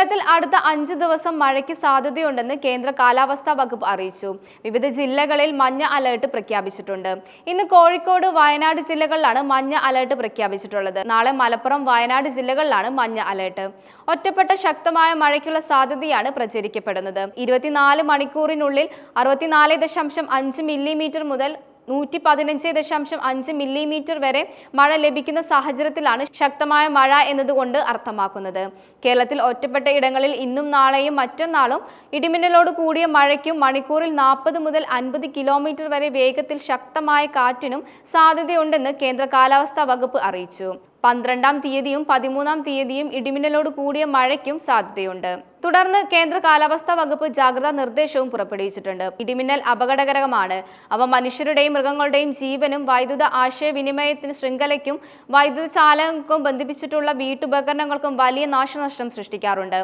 കേരളത്തിൽ അടുത്ത 5 ദിവസം മഴയ്ക്ക് സാധ്യതയുണ്ടെന്ന് കേന്ദ്ര കാലാവസ്ഥാ വകുപ്പ് അറിയിച്ചു. വിവിധ ജില്ലകളിൽ മഞ്ഞ അലർട്ട് പ്രഖ്യാപിച്ചിട്ടുണ്ട്. ഇന്ന് കോഴിക്കോട്, വയനാട് ജില്ലകളിലാണ് മഞ്ഞ അലർട്ട് പ്രഖ്യാപിച്ചിട്ടുള്ളത്. നാളെ മലപ്പുറം, വയനാട് ജില്ലകളിലാണ് മഞ്ഞ അലർട്ട്. ഒറ്റപ്പെട്ട ശക്തമായ മഴയ്ക്കുള്ള സാധ്യതയാണ് പ്രചരിക്കപ്പെടുന്നത്. 24 മണിക്കൂറിനുള്ളിൽ 64.5 മില്ലിമീറ്റർ മുതൽ 115.5 മില്ലിമീറ്റർ വരെ മഴ ലഭിക്കുന്ന സാഹചര്യത്തിലാണ് ശക്തമായ മഴ എന്നതുകൊണ്ട് അർത്ഥമാക്കുന്നത്. കേരളത്തിൽ ഒറ്റപ്പെട്ട ഇടങ്ങളിൽ ഇന്നും നാളെയും മറ്റന്നാളും ഇടിമിന്നലോട് കൂടിയ മഴയ്ക്കും മണിക്കൂറിൽ 40 മുതൽ 50 കിലോമീറ്റർ വരെ വേഗത്തിൽ ശക്തമായ കാറ്റിനും സാധ്യതയുണ്ടെന്ന് കേന്ദ്ര കാലാവസ്ഥാ വകുപ്പ് അറിയിച്ചു. 12-ാം തീയതിയും 13-ാം തീയതിയും ഇടിമിന്നലോട് കൂടിയ മഴയ്ക്കും സാധ്യതയുണ്ട്. തുടർന്ന് കേന്ദ്ര കാലാവസ്ഥാ വകുപ്പ് ജാഗ്രതാ നിർദ്ദേശവും പുറപ്പെടുവിച്ചിട്ടുണ്ട്. ഇടിമിന്നൽ അപകടകരമാണ്. അവ മനുഷ്യരുടെയും മൃഗങ്ങളുടെയും ജീവനും വൈദ്യുത ആശയവിനിമയത്തിന് ശൃംഖലയ്ക്കും വൈദ്യുത ചാലകങ്ങൾക്കും ബന്ധിപ്പിച്ചിട്ടുള്ള വീട്ടുപകരണങ്ങൾക്കും വലിയ നാശനഷ്ടം സൃഷ്ടിക്കാറുണ്ട്.